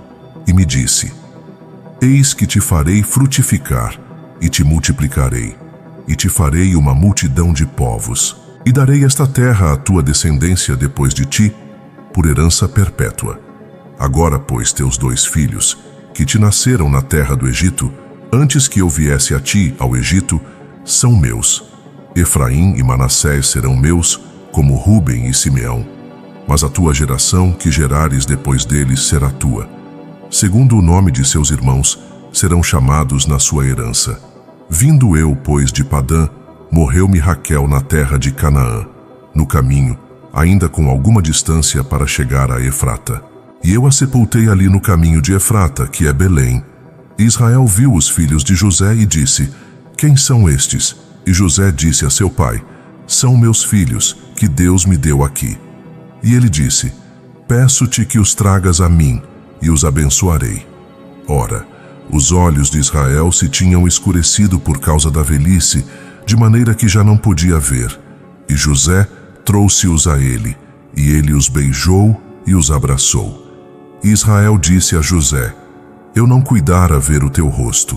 e me disse: Eis que te farei frutificar e te multiplicarei, e te farei uma multidão de povos, e darei esta terra à tua descendência depois de ti, por herança perpétua. Agora, pois, teus 2 filhos, que te nasceram na terra do Egito, antes que eu viesse a ti ao Egito, são meus. Efraim e Manassés serão meus, como Rúben e Simeão. Mas a tua geração que gerares depois deles será tua. Segundo o nome de seus irmãos, serão chamados na sua herança. Vindo eu, pois, de Padã, morreu-me Raquel na terra de Canaã, no caminho, ainda com alguma distância para chegar a Efrata. E eu a sepultei ali no caminho de Efrata, que é Belém. E Israel viu os filhos de José e disse: Quem são estes? E José disse a seu pai: São meus filhos, que Deus me deu aqui. E ele disse: Peço-te que os tragas a mim, e os abençoarei. Ora, os olhos de Israel se tinham escurecido por causa da velhice, de maneira que já não podia ver. E José trouxe-os a ele, e ele os beijou e os abraçou. E Israel disse a José: Eu não cuidara ver o teu rosto,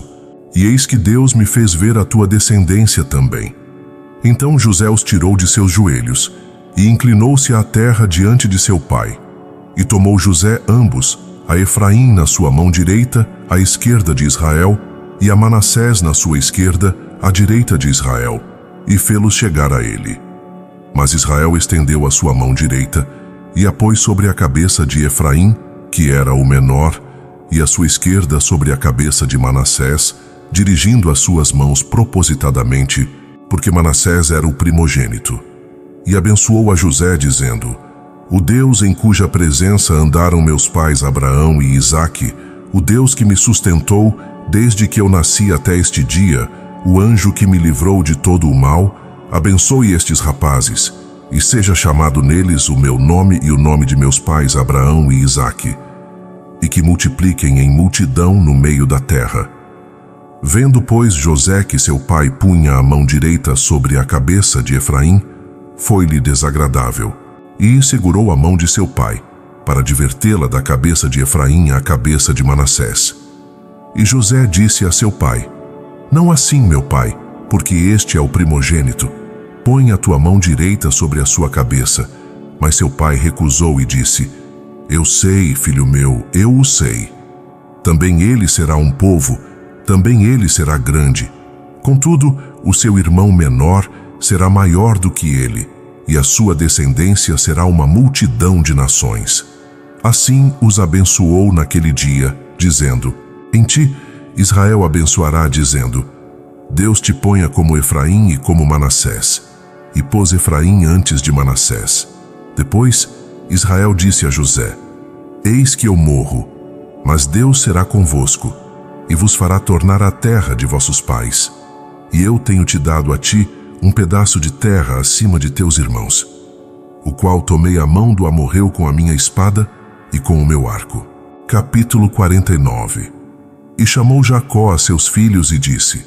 e eis que Deus me fez ver a tua descendência também. Então José os tirou de seus joelhos, e inclinou-se à terra diante de seu pai. E tomou José ambos, a Efraim na sua mão direita, à esquerda de Israel, e a Manassés na sua esquerda, à direita de Israel, e fê-los chegar a ele. Mas Israel estendeu a sua mão direita, e a pôs sobre a cabeça de Efraim, que era o menor, e a sua esquerda sobre a cabeça de Manassés, dirigindo as suas mãos propositadamente, porque Manassés era o primogênito. E abençoou a José, dizendo: O Deus em cuja presença andaram meus pais Abraão e Isaque, o Deus que me sustentou desde que eu nasci até este dia, o anjo que me livrou de todo o mal, abençoe estes rapazes, e seja chamado neles o meu nome e o nome de meus pais Abraão e Isaque, e que multipliquem em multidão no meio da terra. Vendo, pois, José que seu pai punha a mão direita sobre a cabeça de Efraim, foi-lhe desagradável, e segurou a mão de seu pai, para divertê-la da cabeça de Efraim à cabeça de Manassés. E José disse a seu pai: Não assim, meu pai, porque este é o primogênito. Põe a tua mão direita sobre a sua cabeça. Mas seu pai recusou e disse: Eu sei, filho meu, eu o sei. Também ele será um povo, também ele será grande. Contudo, o seu irmão menor será maior do que ele, e a sua descendência será uma multidão de nações. Assim os abençoou naquele dia, dizendo: Em ti Israel abençoará, dizendo: Deus te ponha como Efraim e como Manassés. E pôs Efraim antes de Manassés. Depois Israel disse a José: Eis que eu morro, mas Deus será convosco, e vos fará tornar a terra de vossos pais. E eu tenho te dado a ti um pedaço de terra acima de teus irmãos, o qual tomei a mão do amorreu com a minha espada e com o meu arco. Capítulo 49. E chamou Jacó a seus filhos e disse: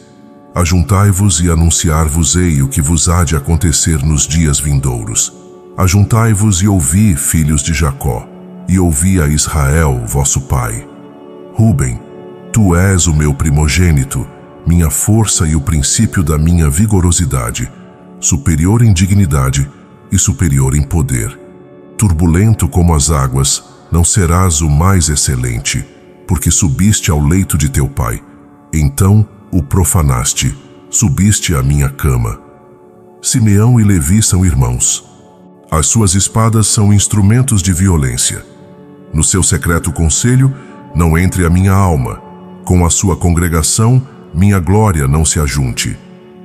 Ajuntai-vos e anunciar-vos-ei o que vos há de acontecer nos dias vindouros. Ajuntai-vos e ouvi, filhos de Jacó, e ouvi a Israel, vosso pai. Rúben, tu és o meu primogênito, minha força e o princípio da minha vigorosidade, superior em dignidade e superior em poder. Turbulento como as águas, não serás o mais excelente, porque subiste ao leito de teu pai. Então o profanaste, subiste à minha cama. Simeão e Levi são irmãos. As suas espadas são instrumentos de violência. No seu secreto conselho, não entre a minha alma. Com a sua congregação, minha glória não se ajunte.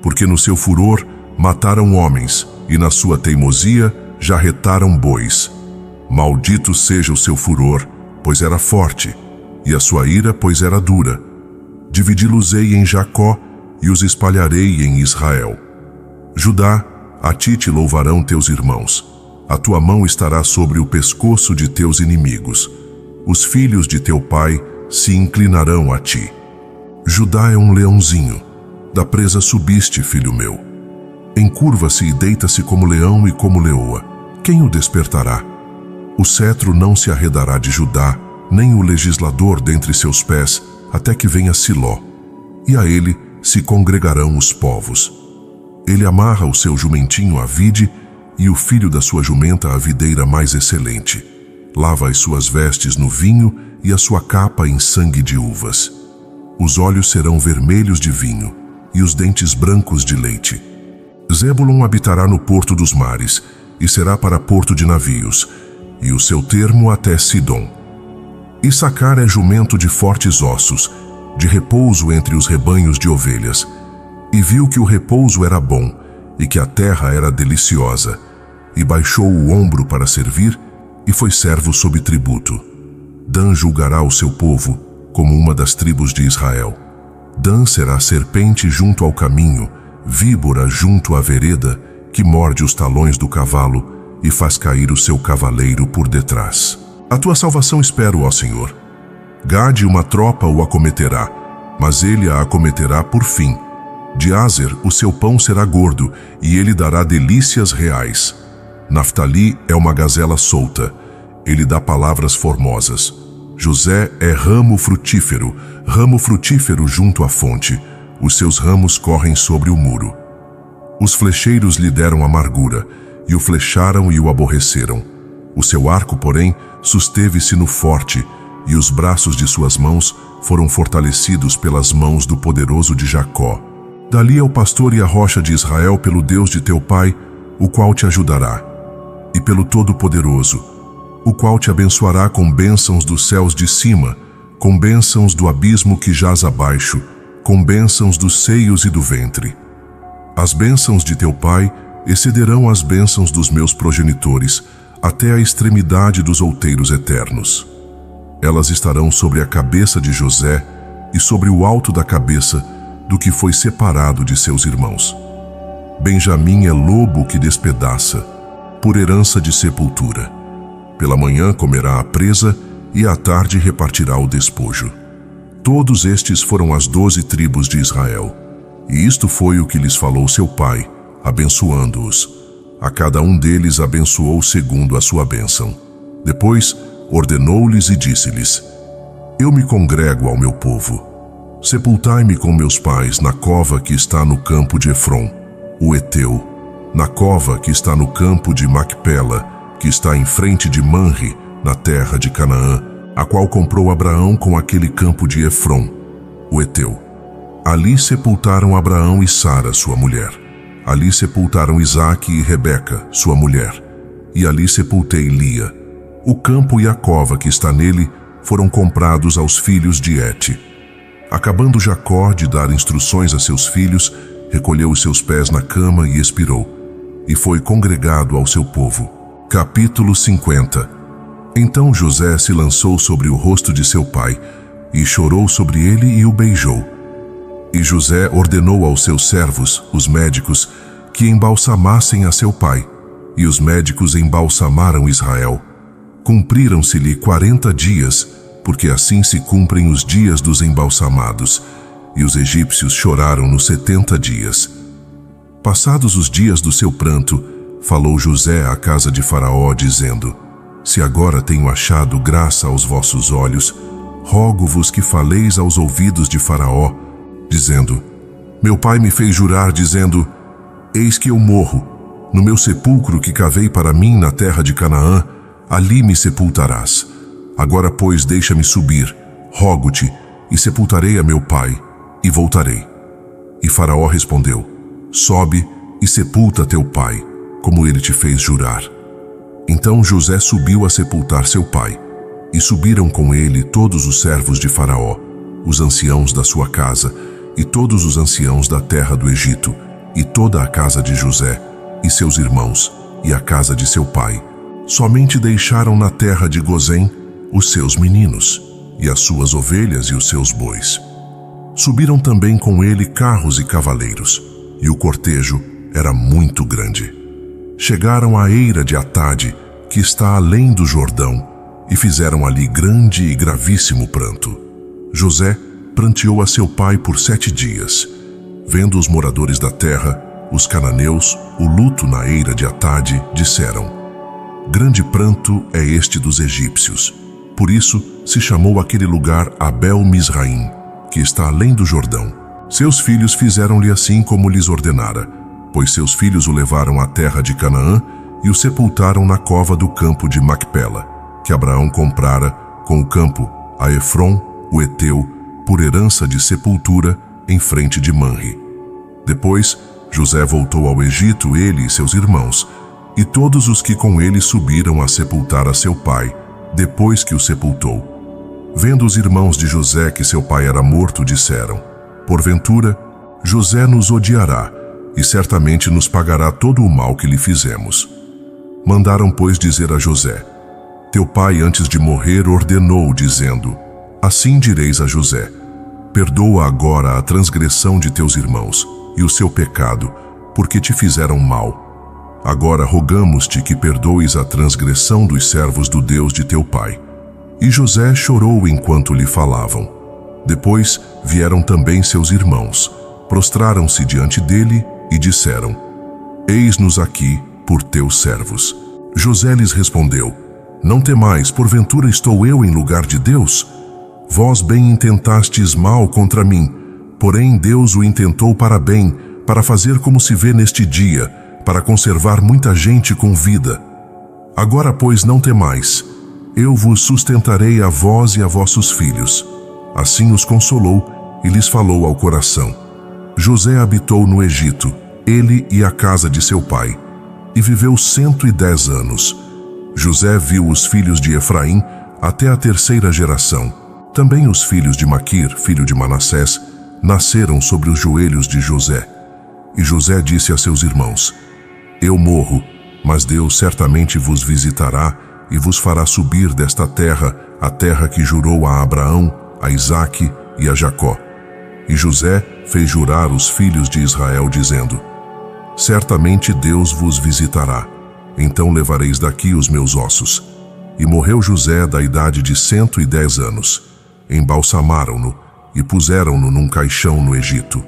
Porque no seu furor mataram homens, e na sua teimosia jarretaram bois. Maldito seja o seu furor, pois era forte, e a sua ira, pois era dura. Dividi-los-ei em Jacó, e os espalharei em Israel. Judá, a ti te louvarão teus irmãos. a tua mão estará sobre o pescoço de teus inimigos. Os filhos de teu pai se inclinarão a ti. Judá é um leãozinho. Da presa subiste, filho meu. Encurva-se e deita-se como leão e como leoa. Quem o despertará? O cetro não se arredará de Judá, nem o legislador dentre seus pés, até que venha Siló. E a ele se congregarão os povos. Ele amarra o seu jumentinho à vide e o filho da sua jumenta à videira mais excelente. Lava as suas vestes no vinho e a sua capa em sangue de uvas. Os olhos serão vermelhos de vinho e os dentes brancos de leite. Zébulon habitará no porto dos mares e será para porto de navios, e o seu termo até Sidom. Issacar é jumento de fortes ossos, de repouso entre os rebanhos de ovelhas. E viu que o repouso era bom, e que a terra era deliciosa, e baixou o ombro para servir, e foi servo sob tributo. Dan julgará o seu povo, como uma das tribos de Israel. Dan será serpente junto ao caminho, víbora junto à vereda, que morde os talões do cavalo e faz cair o seu cavaleiro por detrás. A tua salvação espero, ó Senhor. Gade uma tropa o acometerá, mas ele a acometerá por fim. De Azer o seu pão será gordo, e ele dará delícias reais. Naftali é uma gazela solta, ele dá palavras formosas. José é ramo frutífero junto à fonte. Os seus ramos correm sobre o muro. Os flecheiros lhe deram amargura, e o flecharam e o aborreceram. O seu arco, porém, susteve-se no forte, e os braços de suas mãos foram fortalecidos pelas mãos do poderoso de Jacó. Dali é o pastor e a rocha de Israel pelo Deus de teu pai, o qual te ajudará, e pelo Todo-Poderoso, o qual te abençoará com bênçãos dos céus de cima, com bênçãos do abismo que jaz abaixo, com bênçãos dos seios e do ventre. As bênçãos de teu pai excederão as bênçãos dos meus progenitores, até a extremidade dos outeiros eternos. Elas estarão sobre a cabeça de José e sobre o alto da cabeça do que foi separado de seus irmãos. Benjamim é lobo que despedaça, por herança de sepultura. Pela manhã comerá a presa e à tarde repartirá o despojo. Todos estes foram as 12 tribos de Israel. E isto foi o que lhes falou seu pai, abençoando-os. A cada um deles abençoou segundo a sua bênção. Depois ordenou-lhes e disse-lhes: Eu me congrego ao meu povo. Sepultai-me com meus pais na cova que está no campo de Efron, o Eteu, na cova que está no campo de Macpela, que está em frente de Manre, na terra de Canaã, a qual comprou Abraão com aquele campo de Efron, o Eteu. Ali sepultaram Abraão e Sara, sua mulher. Ali sepultaram Isaque e Rebeca, sua mulher. E ali sepultei Lia. O campo e a cova que está nele foram comprados aos filhos de Et. Acabando Jacó de dar instruções a seus filhos, recolheu os seus pés na cama e expirou, e foi congregado ao seu povo. Capítulo 50. Então José se lançou sobre o rosto de seu pai, e chorou sobre ele e o beijou. E José ordenou aos seus servos, os médicos, que embalsamassem a seu pai, e os médicos embalsamaram Israel. Cumpriram-se-lhe 40 dias, porque assim se cumprem os dias dos embalsamados, e os egípcios choraram nos 70 dias. Passados os dias do seu pranto, falou José à casa de Faraó, dizendo: Se agora tenho achado graça aos vossos olhos, rogo-vos que faleis aos ouvidos de Faraó, dizendo: Meu pai me fez jurar, dizendo: Eis que eu morro, no meu sepulcro que cavei para mim na terra de Canaã, ali me sepultarás. Agora, pois, deixa-me subir, rogo-te, e sepultarei a meu pai, e voltarei. E Faraó respondeu: Sobe e sepulta teu pai, como ele te fez jurar. Então José subiu a sepultar seu pai, e subiram com ele todos os servos de Faraó, os anciãos da sua casa, e todos os anciãos da terra do Egito, e toda a casa de José, e seus irmãos, e a casa de seu pai. Somente deixaram na terra de Gozém os seus meninos, e as suas ovelhas e os seus bois. Subiram também com ele carros e cavaleiros, e o cortejo era muito grande. chegaram à eira de Atade, que está além do Jordão, e fizeram ali grande e gravíssimo pranto. José pranteou a seu pai por 7 dias. Vendo os moradores da terra, os cananeus, o luto na eira de Atade, disseram: grande pranto é este dos egípcios. Por isso se chamou aquele lugar Abel-Misraim, que está além do Jordão. Seus filhos fizeram-lhe assim como lhes ordenara, pois seus filhos o levaram à terra de Canaã e o sepultaram na cova do campo de Macpela, que Abraão comprara com o campo a Efron, o Eteu, por herança de sepultura em frente de Manre. Depois, José voltou ao Egito, ele e seus irmãos, e todos os que com ele subiram a sepultar a seu pai, depois que o sepultou. Vendo os irmãos de José que seu pai era morto, disseram: porventura, José nos odiará, e certamente nos pagará todo o mal que lhe fizemos. Mandaram, pois, dizer a José: teu pai, antes de morrer, ordenou, dizendo: assim direis a José: perdoa agora a transgressão de teus irmãos e o seu pecado, porque te fizeram mal. Agora rogamos-te que perdoes a transgressão dos servos do Deus de teu pai. E José chorou enquanto lhe falavam. Depois vieram também seus irmãos, prostraram-se diante dele e disseram: eis-nos aqui por teus servos. José lhes respondeu: não temais, porventura estou eu em lugar de Deus? Vós bem intentastes mal contra mim, porém Deus o intentou para bem, para fazer como se vê neste dia, para conservar muita gente com vida. Agora, pois, não temais, eu vos sustentarei a vós e a vossos filhos. Assim os consolou e lhes falou ao coração. José habitou no Egito, ele e a casa de seu pai, e viveu 110 anos. José viu os filhos de Efraim até a 3ª geração. Também os filhos de Maquir, filho de Manassés, nasceram sobre os joelhos de José. E José disse a seus irmãos: eu morro, mas Deus certamente vos visitará e vos fará subir desta terra, a terra que jurou a Abraão, a Isaque e a Jacó. E José fez jurar os filhos de Israel, dizendo: certamente Deus vos visitará, então levareis daqui os meus ossos. E morreu José da idade de 110 anos. Embalsamaram-no e puseram-no num caixão no Egito.